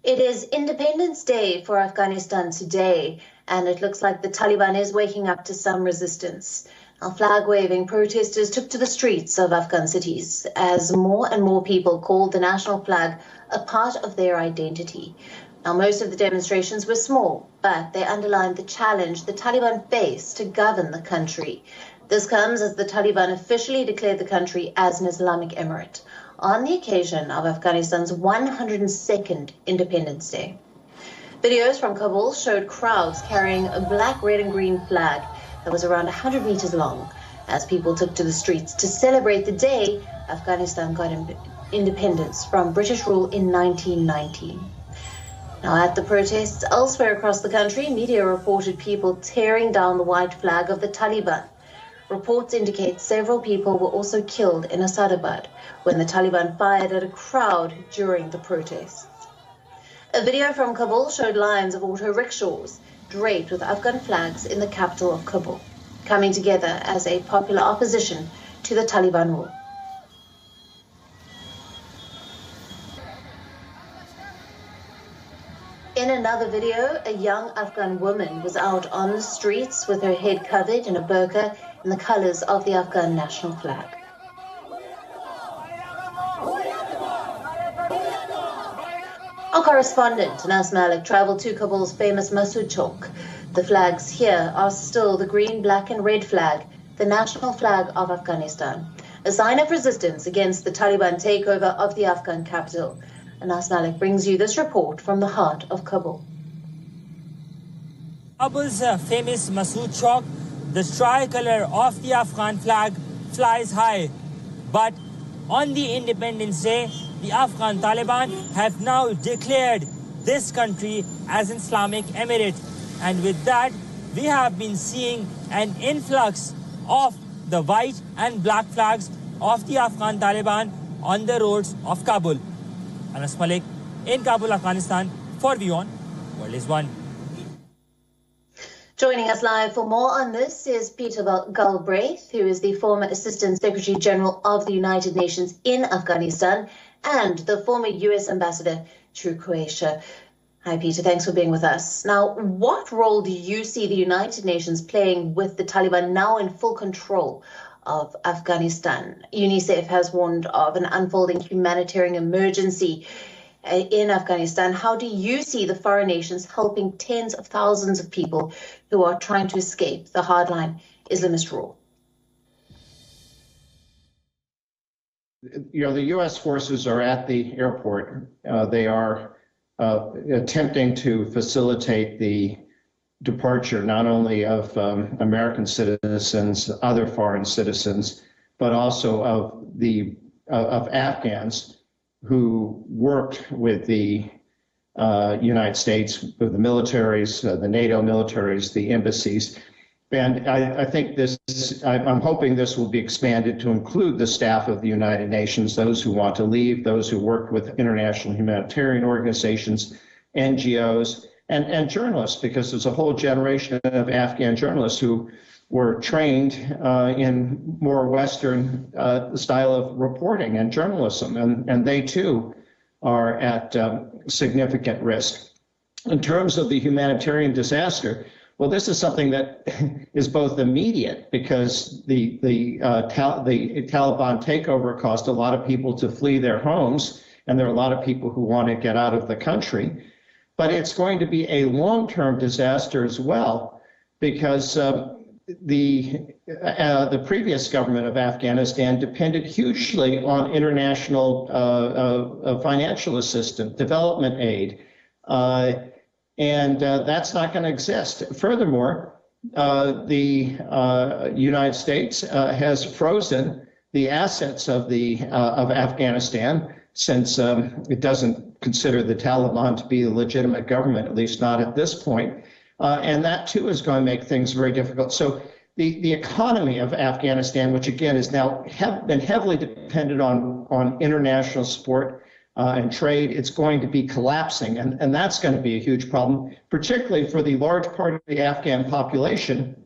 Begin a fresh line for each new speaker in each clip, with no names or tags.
It is Independence Day for Afghanistan today, and it looks like the Taliban is waking up to some resistance. Now, flag-waving protesters took to the streets of Afghan cities as more and more people called the national flag a part of their identity. Now, most of the demonstrations were small, but they underlined the challenge the Taliban face to govern the country. This comes as the Taliban officially declared the country as an Islamic Emirate on the occasion of Afghanistan's 102nd Independence Day. Videos from Kabul showed crowds carrying a black, red and green flag that was around 100 meters long as people took to the streets to celebrate the day Afghanistan got independence from British rule in 1919. Now, at the protests elsewhere across the country, media reported people tearing down the white flag of the Taliban. Reports indicate several people were also killed in Asadabad when the Taliban fired at a crowd during the protests. A video from Kabul showed lines of auto rickshaws draped with Afghan flags in the capital of Kabul, coming together as a popular opposition to the Taliban rule. In another video, a young Afghan woman was out on the streets with her head covered in a burqa in the colors of the Afghan national flag. Our correspondent, Anas Malik, traveled to Kabul's famous Masud Chowk. The flags here are still the green, black and red flag, the national flag of Afghanistan, a sign of resistance against the Taliban takeover of the Afghan capital. Anas Malik brings you this report from the heart of Kabul.
Kabul's famous Masud Chowk, the tricolor of the Afghan flag flies high. But on the Independence Day, the Afghan Taliban have now declared this country as an Islamic Emirate. And with that, we have been seeing an influx of the white and black flags of the Afghan Taliban on the roads of Kabul. Anas Malik in Kabul, Afghanistan for WION World is One.
Joining us live for more on this is Peter Galbraith, who is the former Assistant Secretary General of the United Nations in Afghanistan and the former US Ambassador to Croatia. Hi, Peter. Thanks for being with us. Now, what role do you see the United Nations playing with the Taliban now in full control of Afghanistan? UNICEF has warned of an unfolding humanitarian emergency in Afghanistan. How do you see the foreign nations helping tens of thousands of people who are trying to escape the hardline Islamist rule?
You know, the U.S. forces are at the airport. They are attempting to facilitate the departure not only of American citizens, other foreign citizens, but also of Afghans who worked with the United States, with the militaries, the NATO militaries, the embassies. And I think I'm hoping this will be expanded to include the staff of the United Nations, those who want to leave, those who work with international humanitarian organizations, NGOs, and journalists, because there's a whole generation of Afghan journalists who were trained in more Western style of reporting and journalism, and they too are at significant risk. In terms of the humanitarian disaster, well, this is something that is both immediate because the Taliban takeover caused a lot of people to flee their homes, and there are a lot of people who want to get out of the country. But it's going to be a long-term disaster as well, because the previous government of Afghanistan depended hugely on international financial assistance, development aid, and that's not going to exist. Furthermore, the United States has frozen the assets of Afghanistan, since it doesn't consider the Taliban to be a legitimate government, at least not at this point. And that too is going to make things very difficult. So the economy of Afghanistan, which again is now been heavily dependent on international support and trade, it's going to be collapsing. And that's going to be a huge problem, particularly for the large part of the Afghan population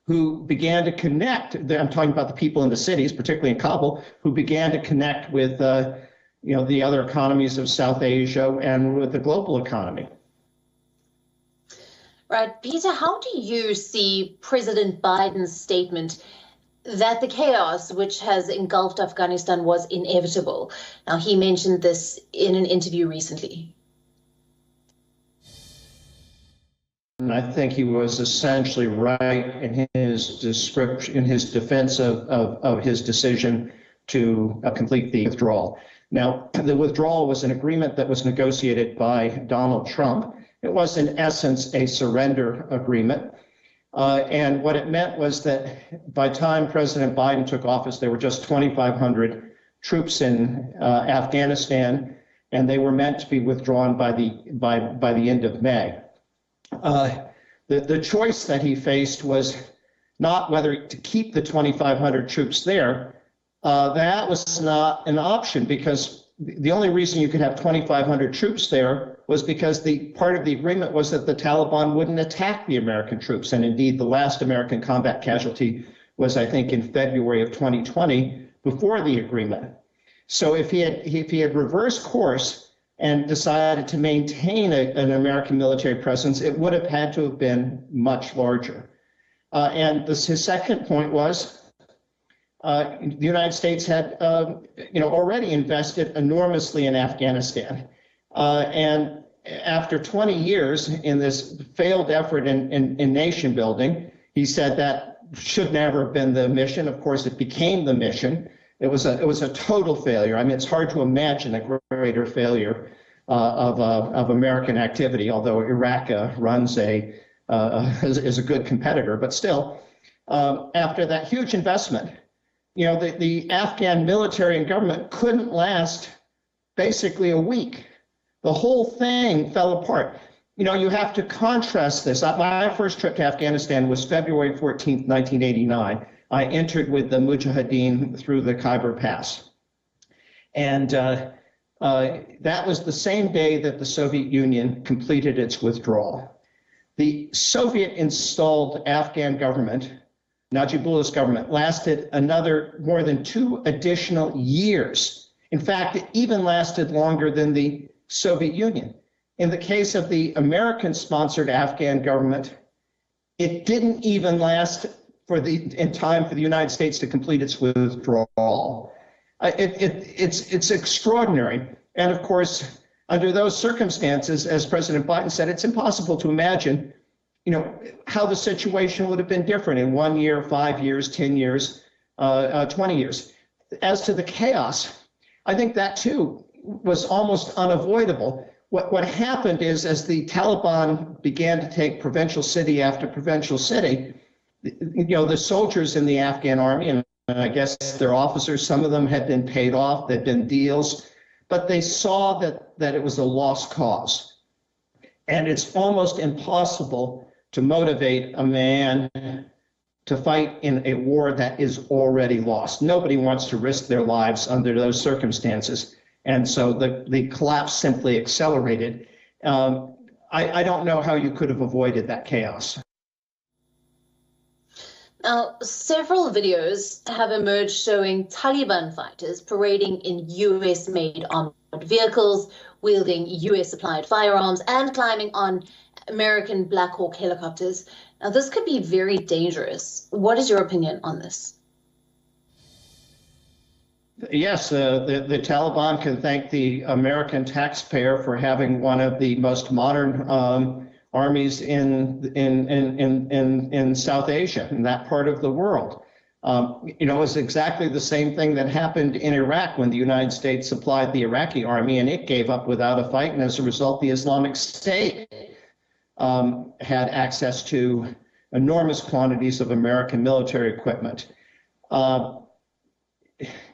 who began to connect. I'm talking about the people in the cities, particularly in Kabul, who began to connect with the other economies of South Asia and with the global economy.
Right. Peter, how do you see President Biden's statement that the chaos which has engulfed Afghanistan was inevitable? Now, he mentioned this in an interview recently.
And I think he was essentially right in his description, in his defense of his decision to complete the withdrawal. Now, the withdrawal was an agreement that was negotiated by Donald Trump. It was, in essence, a surrender agreement. And what it meant was that by the time President Biden took office, there were just 2,500 troops in Afghanistan, and they were meant to be withdrawn by the end of May. The choice that he faced was not whether to keep the 2,500 troops there. That was not an option, because the only reason you could have 2,500 troops there was because the part of the agreement was that the Taliban wouldn't attack the American troops. And indeed, the last American combat casualty was, I think, in February of 2020, before the agreement. So if he had reversed course and decided to maintain an American military presence, it would have had to have been much larger. And his second point was, the United States had, already invested enormously in Afghanistan. And after 20 years in this failed effort in nation building, he said that should never have been the mission. Of course, it became the mission. It was a total failure. I mean, it's hard to imagine a greater failure of American activity, although Iraq is a good competitor. But still, after that huge investment, the Afghan military and government couldn't last basically a week. The whole thing fell apart. You have to contrast this. My first trip to Afghanistan was February 14th, 1989. I entered with the Mujahideen through the Khyber Pass. And that was the same day that the Soviet Union completed its withdrawal. The Soviet-installed Afghan government, Najibullah's government, lasted another more than 2 additional years. In fact, it even lasted longer than the Soviet Union. In the case of the American-sponsored Afghan government, it didn't even last in time for the United States to complete its withdrawal. It's extraordinary. And of course, under those circumstances, as President Biden said, it's impossible to imagine how the situation would have been different in 1 year, 5 years, 10 years, 20 years. As to the chaos, I think that too was almost unavoidable. What happened is, as the Taliban began to take provincial city after provincial city, the soldiers in the Afghan army, and I guess their officers, some of them had been paid off, there'd been deals, but they saw that it was a lost cause. And it's almost impossible to motivate a man to fight in a war that is already lost. Nobody wants to risk their lives under those circumstances. And so the collapse simply accelerated. I don't know how you could have avoided that chaos.
Now, several videos have emerged showing Taliban fighters parading in US-made armored vehicles, wielding US-supplied firearms, and climbing on American Black Hawk helicopters. Now, this could be very dangerous. What is your opinion on this?
Yes, the Taliban can thank the American taxpayer for having one of the most modern armies in South Asia, in that part of the world. It was exactly the same thing that happened in Iraq when the United States supplied the Iraqi army, and it gave up without a fight. And as a result, the Islamic State had access to enormous quantities of American military equipment.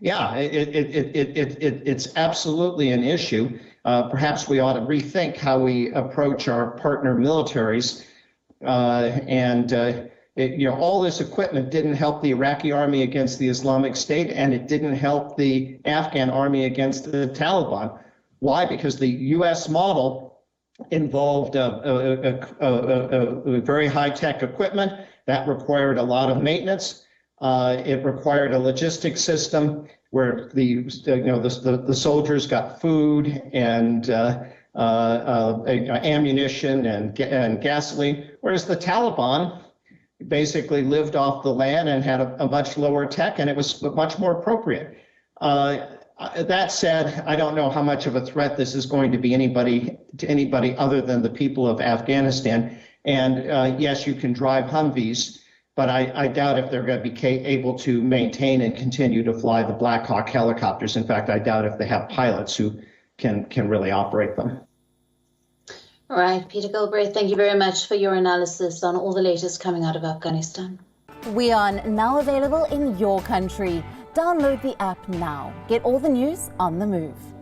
It's absolutely an issue. Perhaps we ought to rethink how we approach our partner militaries. All this equipment didn't help the Iraqi army against the Islamic State, and it didn't help the Afghan army against the Taliban. Why? Because the U.S. model involved very high-tech equipment that required a lot of maintenance. It required a logistics system where the soldiers got food and ammunition and gasoline, whereas the Taliban basically lived off the land and had a much lower tech, and it was much more appropriate. That said, I don't know how much of a threat this is going to be to anybody other than the people of Afghanistan. And yes, you can drive Humvees, but I doubt if they're going to be able to maintain and continue to fly the Black Hawk helicopters. In fact, I doubt if they have pilots who can really operate them.
All right, Peter Galbraith, thank you very much for your analysis on all the latest coming out of Afghanistan.
WION, now available in your country. Download the app now. Get all the news on the move.